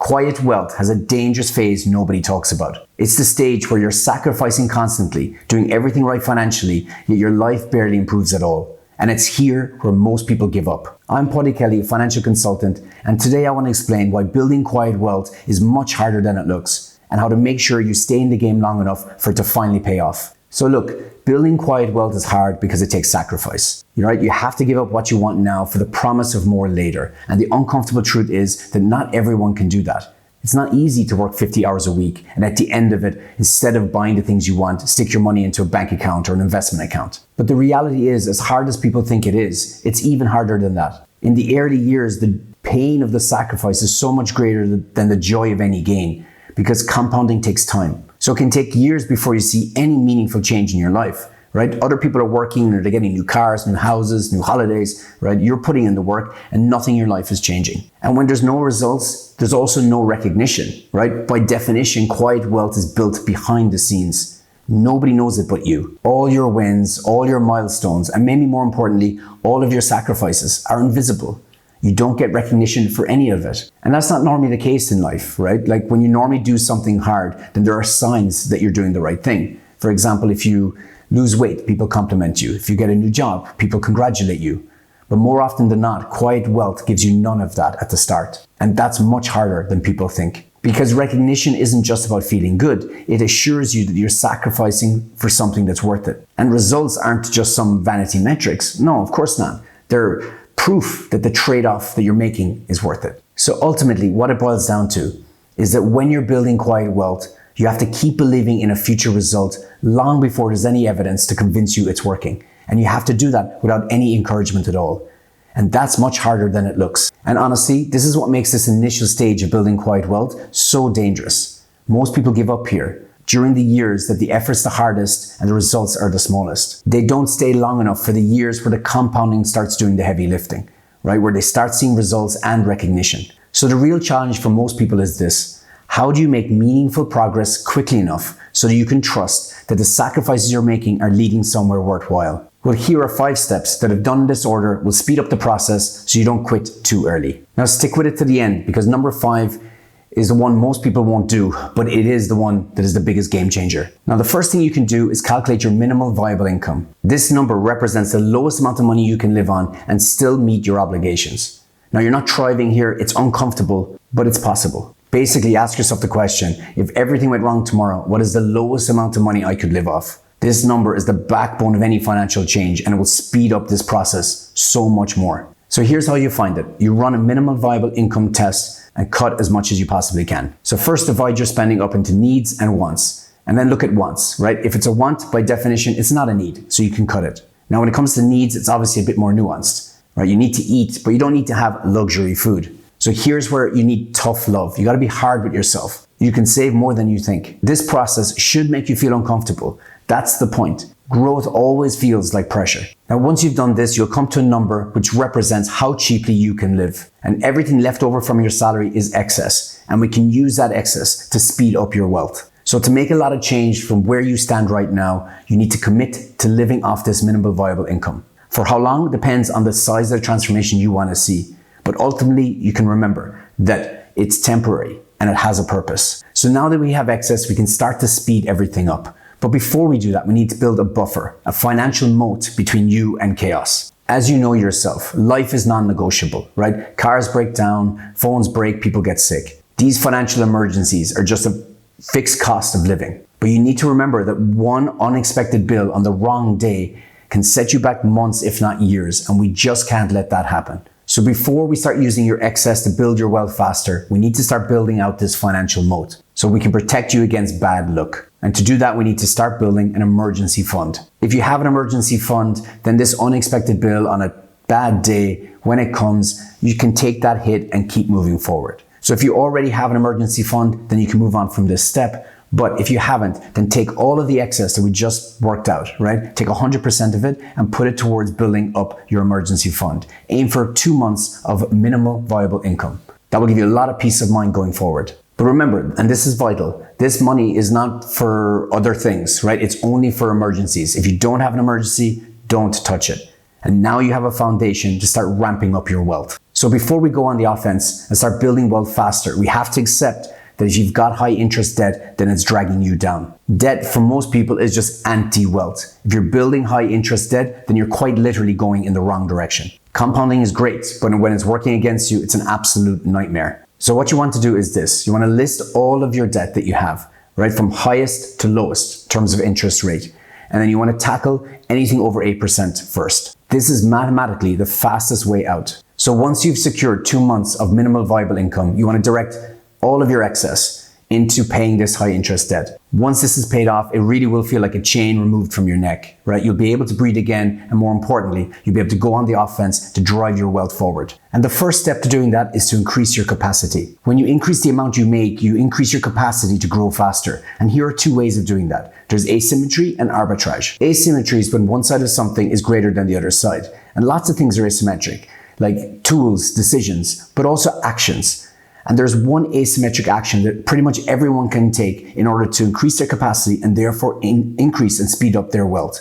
quiet wealth has a dangerous phase nobody talks about. It's the stage where you're sacrificing constantly, doing everything right financially, yet your life barely improves at all. And it's here where most people give up. I'm Paddy Kelly, a financial consultant, and today I want to explain why building quiet wealth is much harder than it looks, and how to make sure you stay in the game long enough for it to finally pay off. So look, building quiet wealth is hard because it takes sacrifice. You have to give up what you want now for the promise of more later. And the uncomfortable truth is that not everyone can do that. It's not easy to work 50 hours a week and at the end of it, instead of buying the things you want, stick your money into a bank account or an investment account. But the reality is, as hard as people think it is, it's even harder than that. In the early years, the pain of the sacrifice is so much greater than the joy of any gain, because compounding takes time. So it can take years before you see any meaningful change in your life, right? Other people are working, or they're getting new cars, new houses, new holidays, right? You're putting in the work and nothing in your life is changing. And when there's no results, there's also no recognition, right? By definition, quiet wealth is built behind the scenes. Nobody knows it but you. All your wins, all your milestones, and maybe more importantly, all of your sacrifices are invisible. You don't get recognition for any of it. And that's not normally the case in life, right? Like when you normally do something hard, then there are signs that you're doing the right thing. For example, if you lose weight, people compliment you. If you get a new job, people congratulate you. But more often than not, quiet wealth gives you none of that at the start. And that's much harder than people think. Because recognition isn't just about feeling good. It assures you that you're sacrificing for something that's worth it. And results aren't just some vanity metrics. No, of course not. They're proof that the trade-off that you're making is worth it. So ultimately, what it boils down to is that when you're building quiet wealth, you have to keep believing in a future result long before there's any evidence to convince you it's working. And you have to do that without any encouragement at all. And that's much harder than it looks. And honestly, this is what makes this initial stage of building quiet wealth so dangerous. Most people give up here during the years that the effort's the hardest and the results are the smallest. They don't stay long enough for the years where the compounding starts doing the heavy lifting, right? Where they start seeing results and recognition. So the real challenge for most people is this: how do you make meaningful progress quickly enough so that you can trust that the sacrifices you're making are leading somewhere worthwhile? Well, here are 5 steps that, if done in this order, will speed up the process so you don't quit too early. Now stick with it to the end, because number 5 is the one most people won't do, but it is the one that is the biggest game changer. Now, the first thing you can do is calculate your minimal viable income. This number represents the lowest amount of money you can live on and still meet your obligations. Now, you're not thriving here, it's uncomfortable, but it's possible. Basically, ask yourself the question: if everything went wrong tomorrow, what is the lowest amount of money I could live off? This number is the backbone of any financial change, and it will speed up this process so much more. So here's how you find it. You run a minimal viable income test and cut as much as you possibly can. So first, divide your spending up into needs and wants, and then look at wants, right? If it's a want, by definition, it's not a need, so you can cut it. Now, when it comes to needs, it's obviously a bit more nuanced, right? You need to eat, but you don't need to have luxury food. So here's where you need tough love. You gotta be hard with yourself. You can save more than you think. This process should make you feel uncomfortable. That's the point. Growth always feels like pressure. Now, once you've done this, you'll come to a number which represents how cheaply you can live. And everything left over from your salary is excess. And we can use that excess to speed up your wealth. So to make a lot of change from where you stand right now, you need to commit to living off this minimal viable income. For how long depends on the size of the transformation you want to see. But ultimately, you can remember that it's temporary and it has a purpose. So now that we have excess, we can start to speed everything up. But before we do that, we need to build a buffer, a financial moat between you and chaos. As you know yourself, life is non-negotiable, right? Cars break down, phones break, people get sick. These financial emergencies are just a fixed cost of living. But you need to remember that one unexpected bill on the wrong day can set you back months, if not years, and we just can't let that happen. So before we start using your excess to build your wealth faster, we need to start building out this financial moat so we can protect you against bad luck. And to do that, we need to start building an emergency fund. If you have an emergency fund, then this unexpected bill on a bad day, when it comes, you can take that hit and keep moving forward. So if you already have an emergency fund, then you can move on from this step. But if you haven't, then take all of the excess that we just worked out, right? Take 100% of it and put it towards building up your emergency fund. Aim for 2 months of minimal viable income. That will give you a lot of peace of mind going forward. But remember, and this is vital, this money is not for other things, right? It's only for emergencies. If you don't have an emergency, don't touch it. And now you have a foundation to start ramping up your wealth. So before we go on the offense and start building wealth faster, we have to accept that if you've got high interest debt, then it's dragging you down. Debt for most people is just anti-wealth. If you're building high interest debt, then you're quite literally going in the wrong direction. Compounding is great, but when it's working against you, it's an absolute nightmare. So what you want to do is this. You want to list all of your debt that you have, right? From highest to lowest in terms of interest rate. And then you want to tackle anything over 8% first. This is mathematically the fastest way out. So once you've secured 2 months of minimal viable income, you want to direct all of your excess into paying this high interest debt. Once this is paid off, it really will feel like a chain removed from your neck, right? You'll be able to breathe again, and more importantly, you'll be able to go on the offense to drive your wealth forward. And the first step to doing that is to increase your capacity. When you increase the amount you make, you increase your capacity to grow faster. And here are 2 ways of doing that. There's asymmetry and arbitrage. Asymmetry is when one side of something is greater than the other side. And lots of things are asymmetric, like tools, decisions, but also actions. And there's one asymmetric action that pretty much everyone can take in order to increase their capacity and therefore increase and speed up their wealth.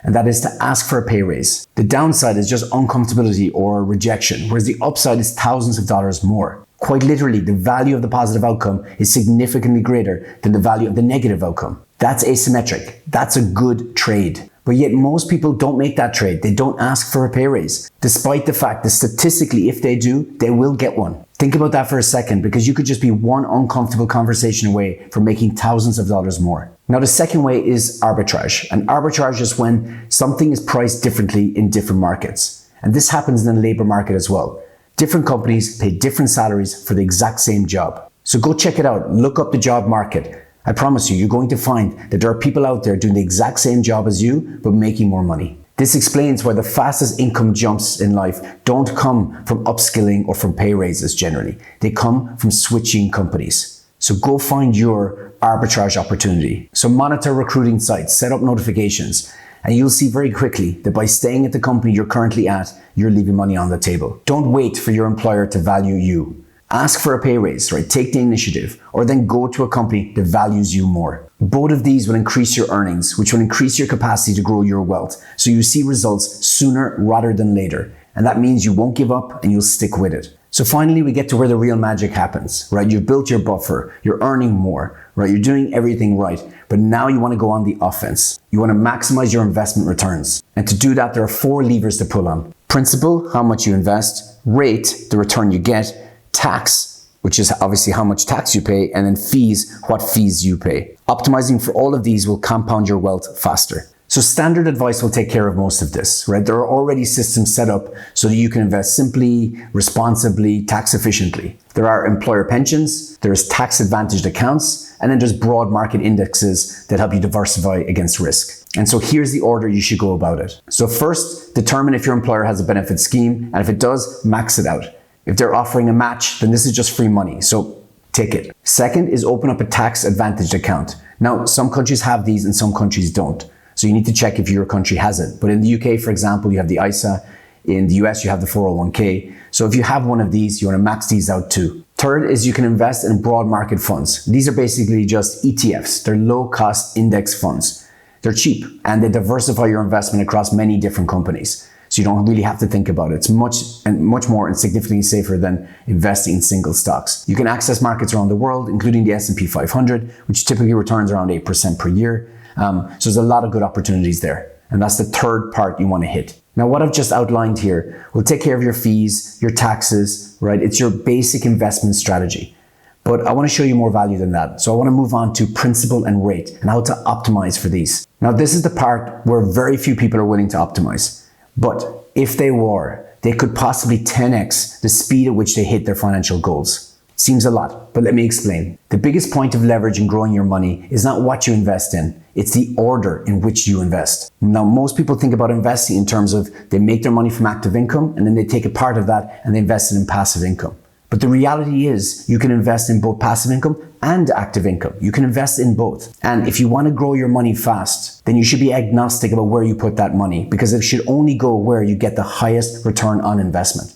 And that is to ask for a pay raise. The downside is just uncomfortability or rejection, whereas the upside is thousands of dollars more. Quite literally, the value of the positive outcome is significantly greater than the value of the negative outcome. That's asymmetric. That's a good trade. But yet most people don't make that trade. They don't ask for a pay raise, despite the fact that statistically, if they do, they will get one. Think about that for a second, because you could just be one uncomfortable conversation away from making thousands of dollars more. Now, the second way is arbitrage. And arbitrage is when something is priced differently in different markets. And this happens in the labor market as well. Different companies pay different salaries for the exact same job. So go check it out. Look up the job market. I promise you, you're going to find that there are people out there doing the exact same job as you, but making more money. This explains why the fastest income jumps in life don't come from upskilling or from pay raises generally. They come from switching companies. So go find your arbitrage opportunity. So monitor recruiting sites, set up notifications, and you'll see very quickly that by staying at the company you're currently at, you're leaving money on the table. Don't wait for your employer to value you. Ask for a pay raise, right? Take the initiative, or then go to a company that values you more. Both of these will increase your earnings, which will increase your capacity to grow your wealth. So you see results sooner rather than later. And that means you won't give up and you'll stick with it. So finally, we get to where the real magic happens, right? You've built your buffer, you're earning more, right? You're doing everything right, but now you want to go on the offense. You want to maximize your investment returns. And to do that, there are 4 levers to pull on. Principal, how much you invest; rate, the return you get; tax, which is obviously how much tax you pay; and then fees, what fees you pay. Optimizing for all of these will compound your wealth faster. So standard advice will take care of most of this, right? There are already systems set up so that you can invest simply, responsibly, tax efficiently. There are employer pensions, there's tax advantaged accounts, and then there's broad market indexes that help you diversify against risk. And so here's the order you should go about it. So first, determine if your employer has a benefit scheme, and if it does, max it out. If they're offering a match, then this is just free money, so take it. Second is open up a tax advantaged account. Now, some countries have these and some countries don't. So you need to check if your country has it. But in the UK, for example, you have the ISA. In the US, you have the 401k. So if you have one of these, you want to max these out too. Third is you can invest in broad market funds. These are basically just ETFs. They're low cost index funds. They're cheap and they diversify your investment across many different companies. So you don't really have to think about it. It's much more and significantly safer than investing in single stocks. You can access markets around the world, including the S&P 500, which typically returns around 8% per year. So there's a lot of good opportunities there. And that's the third part you want to hit. Now, what I've just outlined here will take care of your fees, your taxes, right? It's your basic investment strategy. But I want to show you more value than that. So I want to move on to principal and rate and how to optimize for these. Now, this is the part where very few people are willing to optimize. But if they were, they could possibly 10x the speed at which they hit their financial goals. Seems a lot, but let me explain. The biggest point of leverage in growing your money is not what you invest in, it's the order in which you invest. Now, most people think about investing in terms of they make their money from active income and then they take a part of that and they invest it in passive income. But the reality is you can invest in both passive income and active income. You can invest in both. And if you want to grow your money fast, then you should be agnostic about where you put that money, because it should only go where you get the highest return on investment.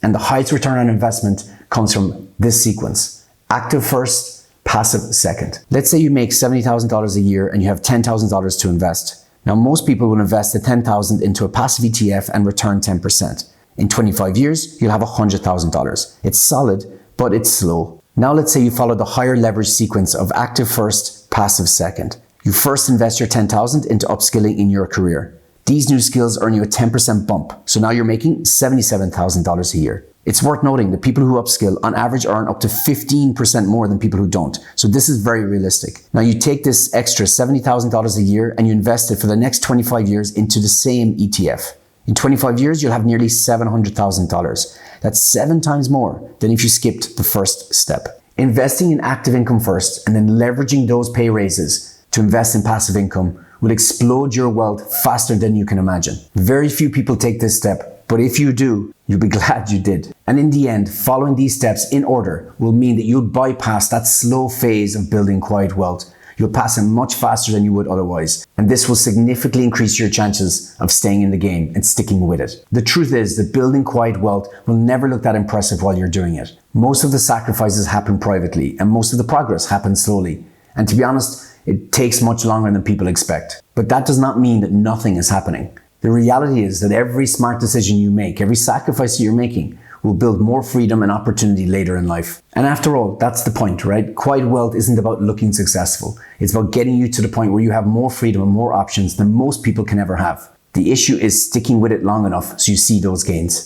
And the highest return on investment comes from this sequence: active first, passive second. Let's say you make $70,000 a year and you have $10,000 to invest. Now, most people will invest the $10,000 into a passive ETF and return 10%. In 25 years, you'll have $100,000. It's solid, but it's slow. Now let's say you follow the higher leverage sequence of active first, passive second. You first invest your $10,000 into upskilling in your career. These new skills earn you a 10% bump, so now you're making $77,000 a year. It's worth noting that people who upskill on average earn up to 15% more than people who don't. So this is very realistic. Now you take this extra $70,000 a year and you invest it for the next 25 years into the same ETF. In 25 years, you'll have nearly $700,000. That's 7 times more than if you skipped the first step. Investing in active income first and then leveraging those pay raises to invest in passive income will explode your wealth faster than you can imagine. Very few people take this step, but if you do, you'll be glad you did. And in the end, following these steps in order will mean that you'll bypass that slow phase of building quiet wealth. You'll pass it much faster than you would otherwise. And this will significantly increase your chances of staying in the game and sticking with it. The truth is that building quiet wealth will never look that impressive while you're doing it. Most of the sacrifices happen privately and most of the progress happens slowly. And to be honest, it takes much longer than people expect. But that does not mean that nothing is happening. The reality is that every smart decision you make, every sacrifice that you're making, will build more freedom and opportunity later in life. And after all, that's the point, right? Quiet wealth isn't about looking successful. It's about getting you to the point where you have more freedom and more options than most people can ever have. The issue is sticking with it long enough so you see those gains.